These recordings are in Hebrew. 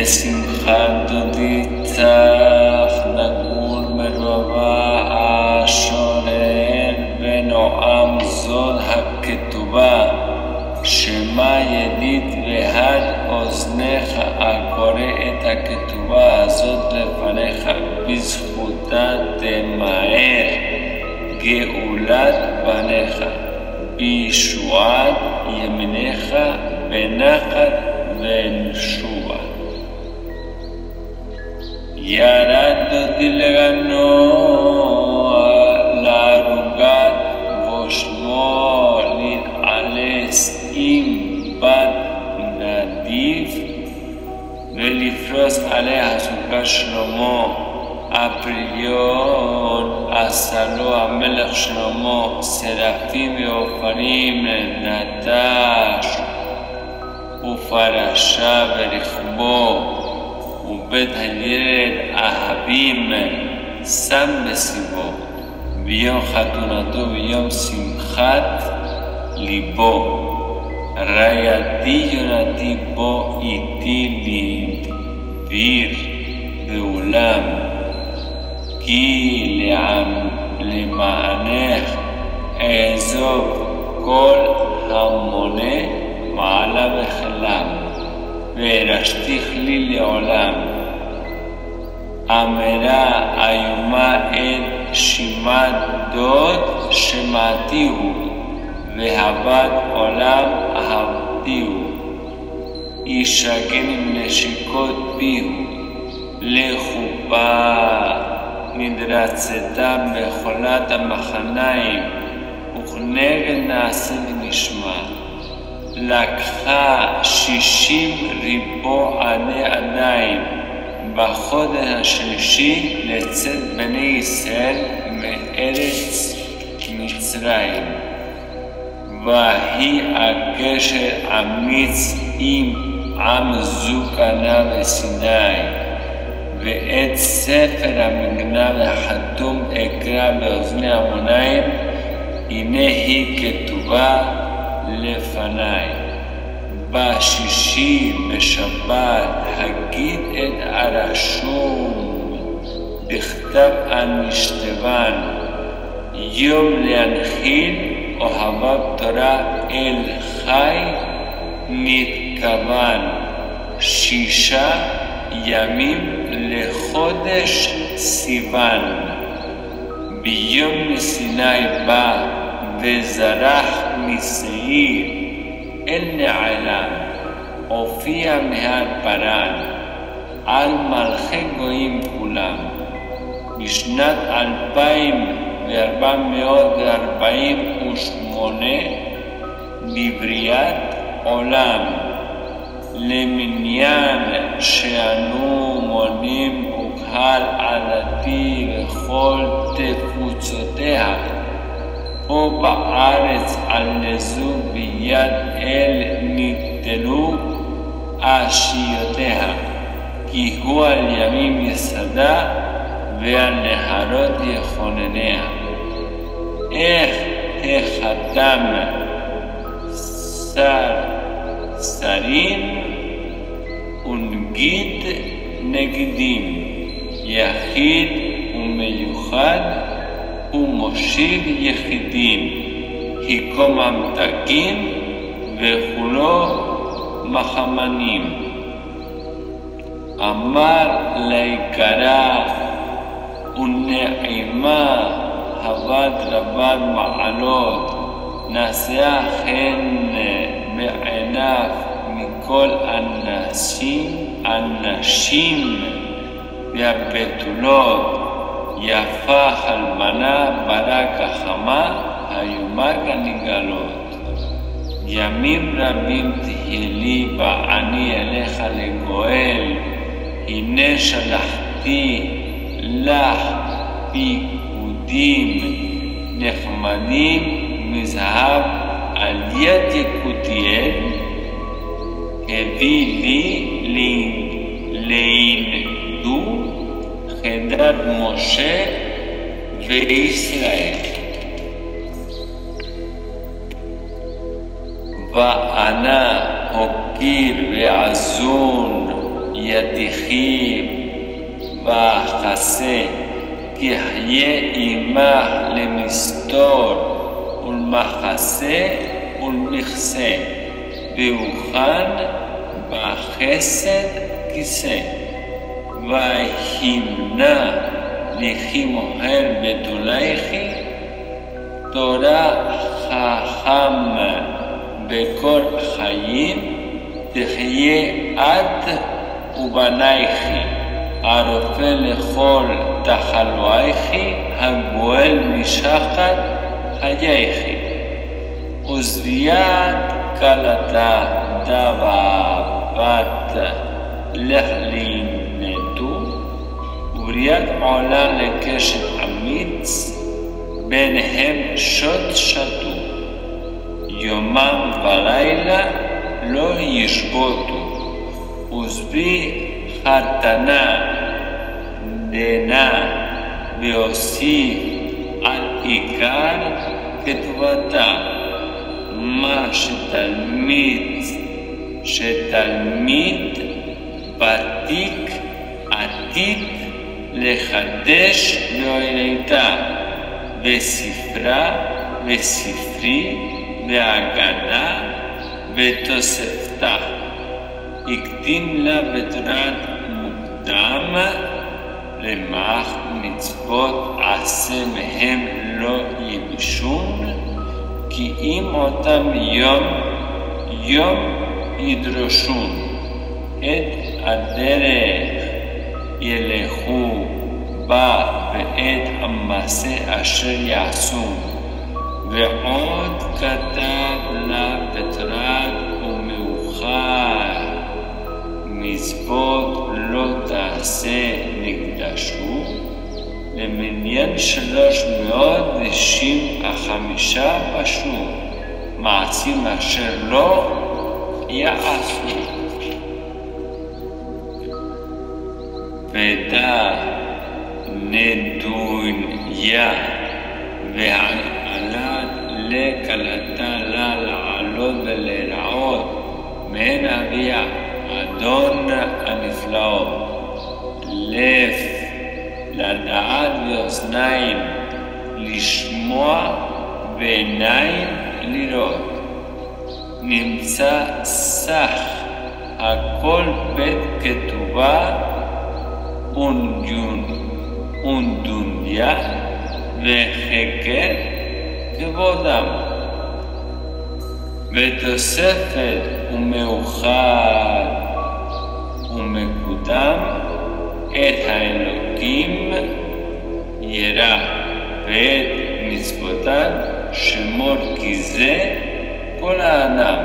בשמחת דודי צח נגור מרבבה השורר ונועם זול הכתובה שמע ידיד והד אוזניך הקורא את הכתובה הזאת לפניך בזכותה תמהר גאולת בניך בישועת ימיניך בנחת ונשובה. ירד דודי לגנוע לערוגת ושמו להתעלס עם בת נדיב ולפרוס עליה סוכת שלמה. הפריון עשה לו המלך שלמה שרפים ועופרים נטש ופרשה ורכבו ובית הילד אהבים שם בסביבו ביום חתונתו ביום שמחת ליבו. רעייתי יונתי בו איתי לדביר בעולם כי למענך אעזוב כל המונה מעלה וחלם והרשתיך לי לעולם. אמירה איומה את שמעת דוד שמעתיהו והבת עולם אהבתיהו. ישגן עם נשיקות פיהו לחופה נדרצתה בחולת המחניים וכנגד נעשה למשמע. לקחה 60 ריבו עדי עדיים בחודש השלישי לצאת בני ישראל מארץ מצרים. והיא הקשר אמיץ עם עם זוקנה וסיני ואת ספר המגנה והחתום אקרא באוזני המוניים הנה היא כתובה לפניי. בשישי בשבת הגיד את הרשום בכתב הנשתבן יום להנחיל אוהביו תורה אל חי נתכוון 6 ימים לחודש סיוון. ביום מסיני בא וזרח משעיר אל נעלם הופיע מהר פרן על מלכי גויים כולם. בשנת 2448 בבריאת עולם למניין שאנו מונים וקהל עדתי וכל תפוצותיה פה בארץ על נזו ביד אל ניתנו עשיותיה כי הוא על ימים יסדה ועל נהרות יכונניה. איך החתם שרים ונגיד נגדים יחיד ומיוחד ומושיב יחידים היקום ממתקים וכולו מחמנים. אמר ליקרה ונעימה הבת רבת מעלות נשאה חן בעיניו מכל הנשים והבתולות יפה חלמנה ברק החמה היומה כנגלות. ימים רבים תהיה לי ואני אליך לגואל הנה שלחתי לך פיקודים נחמדים מזהב על יד יקותיאל הביא לי לינדו חדר משה וישראל. וענה הוקיר ועזון יתיחי ואחסה, כי אחיה עמך למסתור ולמחסה ולמכסה, והוכן בחסד כיסא. והימנע לכי מוהל בתולייכי, תורה חכם בכל חיים, תחיה את ובנייכי, הרופא לכל תחלואיכי, הגואל משחת חייכי. וזביית כלתה דבה בת לחלינתו, ובריאת עולה לקשת אמיץ, ביניהם שוט שתו, יומם ולילה לא ישבותו. וזבי חתנה דנה, והוסיף על עיקר כתובתה, מה שתלמיד ותיק עתיד לחדש באוירתה, וספרה וספרי והגנה ותוספתה. הקדים לה בתורת מוקדם, למח מצוות עשה מהם לא יבשון, כי אם אותם יום ידרשון. את הדרך ילכו בה ואת המעשה אשר יעשו. ועוד כתב לה בתורת ומאוחר, מצוות לא תעשה נקדשו, למניין 365 פשו, מעשים אשר לא יעשו. ודע נדוניה, והעלת לכלתה לה לעלות ולרעות, מעין אביה אדון הנפלאות. לב לדעת ואוזניים לשמוע ועיניים לראות. נמצא סך הכל בית כתובה ונדוניה וחקר כבודם. ותוספת ומאוחד ומקודם את האלוקים ירא, ואת מצוותיו שמור כי זה כל האדם.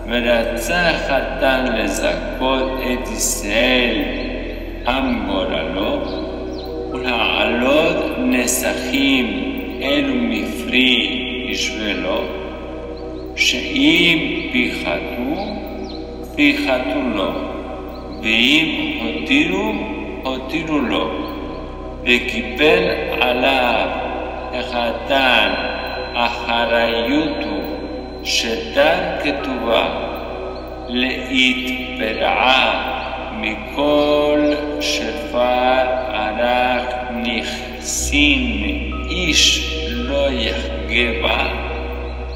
ורצה החתן לזכות את ישראל עם גורלו, ולהעלות נסכים אלו מפרי ישבלו, שאם פיחתו לו, ואם הותירו לו, וקיבל עליו החתן אחריותו שדר כתובה, להתפרעה מכל שפר ערך נכסין, איש לא יחגבה,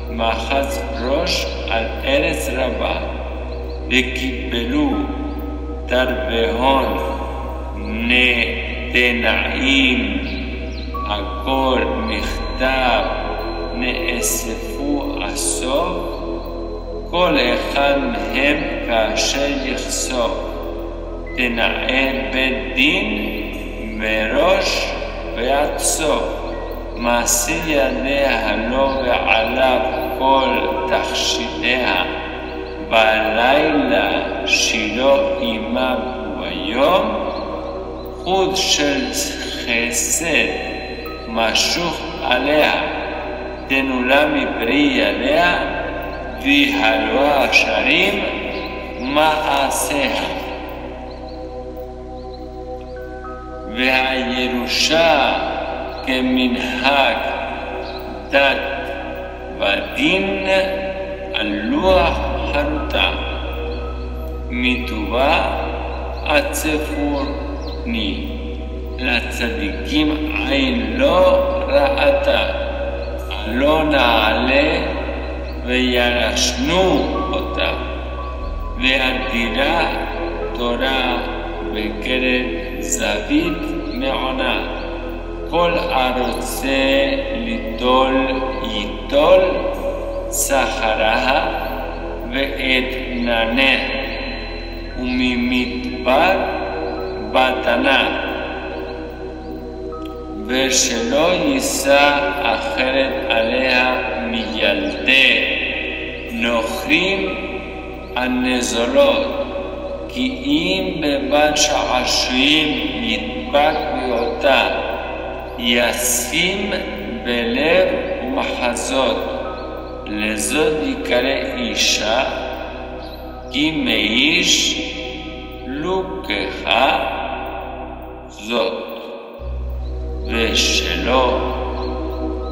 מחץ ראש על ארץ רבה. וקיבלו תרבהון דנעים, הכל מכתב נאספו הסוף, כל אחד מהם כאשר יחשוף. תנען בית דין מראש ועד סוף, מעשי ידיה הלא ועליו כל תכשיטיה, בלילה שילה עמה וביום, חוד של חסד משוך עליה, תנולה מפרי ידיה, ויהלוה השערים מעשיה. והירושה כמנהג דת ודין על לוח חרוטה, מטובה הצפורני. לצדיקים עין לא ראתה, לא נעלה וירשנו אותה, ואדירה תורה בקרב זווית מעונה. כל הרוצה ליטול ייטול שכרה ואתננה, וממדבר בתנה, ושלא יישא אחרת עליה מילדי נוכרים הנזולות, כי אם בבת שעשועים ידבק באותה, ישים בלב ומחזות, לזאת יקרא אישה, כי מאיש לוקחה זאת, ושלא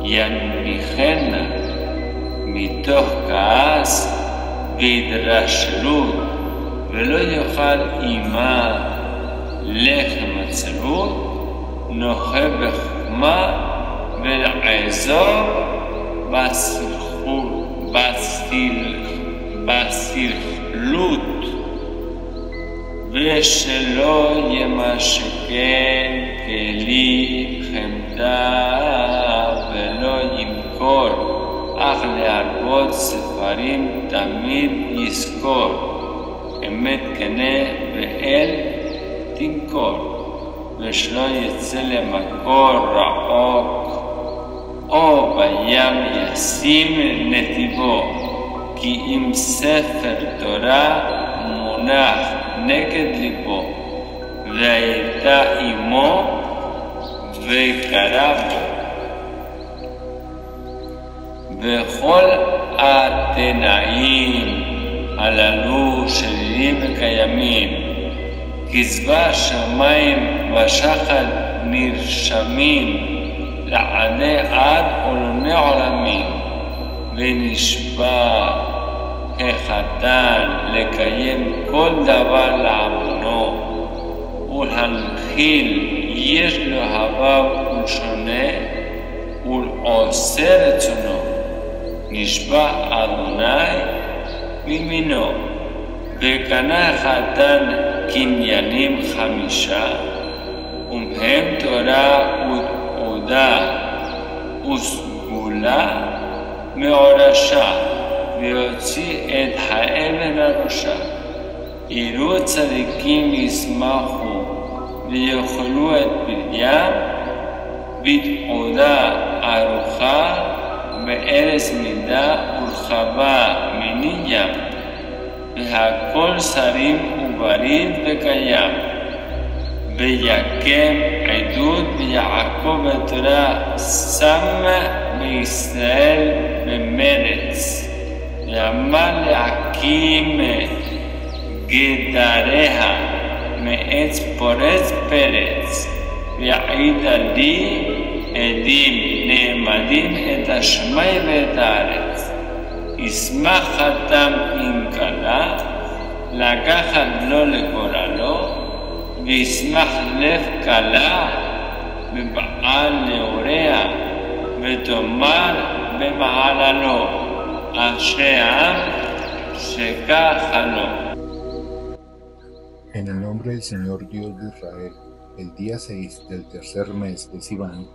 ינמיכנה מתוך כעס והתרשלות, ולא יאכל עמה לחם עצלות, נוחה בחוכמה ולעזור בסלחלות, ושלא ימשכן כלי חמדה ולא ימכור, אך להרבות ספרים תמיד יזכור, אמת כנה ואל תמכור, ושלא יצא למקור רחוק, או בים ישים נתיבו, כי אם ספר תורה מונח נגד ליבו, והייתה עמו וקרא בו. וכל התנאים הללו שרירים וקיימים, כזבח שמיים ושחד נרשמים, לעדי עד עולמי עולמים, ונשבע החתן לקיים כל דבר לעמנו, ולהנחיל יש לו הווה ולשונה, ולעושה רצונו. נשבע אדוני מימינו, וקנה החתן קניינים 5, ומהם תורה ותעודה וסגולה מעורשה, ויוציא את האבן הראשה. יראו צדיקים ישמחו ויאכלו את פריים, בתעודה ארוחה בארץ מידה ורחבה מני ים, והכל שרים ובריד וקיים. ויקם עדות ויעקב בתורה, שם בישראל במרץ, ואמר להקים גדריה מעץ פורץ פרץ, ויעידה לי עדים נעמדים את השמי ואת הארץ. ישמח חתם עם כלה, לקחת לו לגורלו, וישמח לב כלה בבעל נעוריה, ותאמר במעללו, אשרי העם שככה לו. En el nombre del Señor Dios de Israel, el día 6 del tercer mes de Sivan,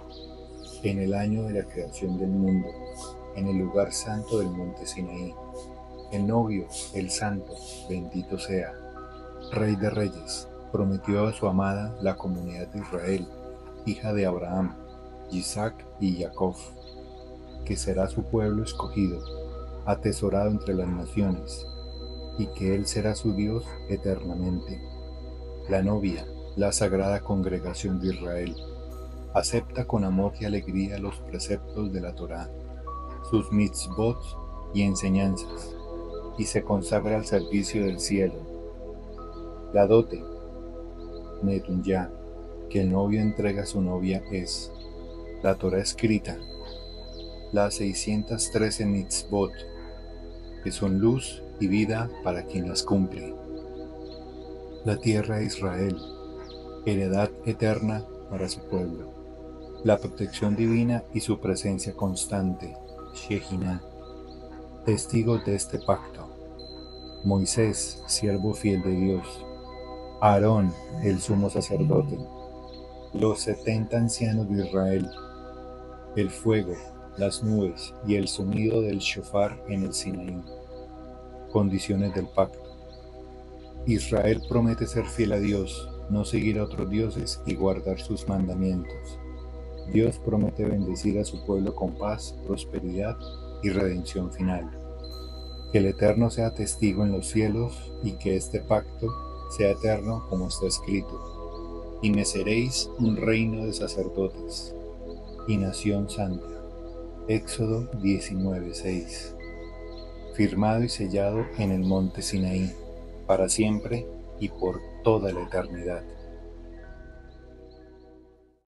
en el año de la creación del mundo, en el lugar santo del monte Sinaí, el novio, el santo, bendito sea, Rey de Reyes, prometió a su amada la comunidad de Israel, hija de Abraham, Isaac y Jacob, que será su pueblo escogido, atesorado entre las naciones, y que Él será su Dios eternamente. La novia, la sagrada congregación de Israel, acepta con amor y alegría los preceptos de la Torá, sus mitzvot y enseñanzas, y se consagra al servicio del cielo. La dote, Netunyá, que el novio entrega a su novia es la Torá escrita, las 613 mitzvot, que son luz y vida para quien las cumple. la tierra de Israel, heredad eterna para su pueblo, la protección divina y su presencia constante, Shekinah, testigos de este pacto, Moisés, siervo fiel de Dios, Aarón, el sumo sacerdote, los 70 ancianos de Israel, el fuego, las nubes y el sonido del shofar en el Sinaí. Condiciones del pacto. Israel promete ser fiel a Dios, no seguir a otros dioses y guardar sus mandamientos. Dios promete bendecir a su pueblo con paz, prosperidad y redención final. Que el Eterno sea testigo en los cielos y que este pacto sea eterno como está escrito. Y me seréis un reino de sacerdotes y nación santa. Éxodo 19:6. Firmado y sellado en el monte Sinaí, para siempre y por toda la eternidad.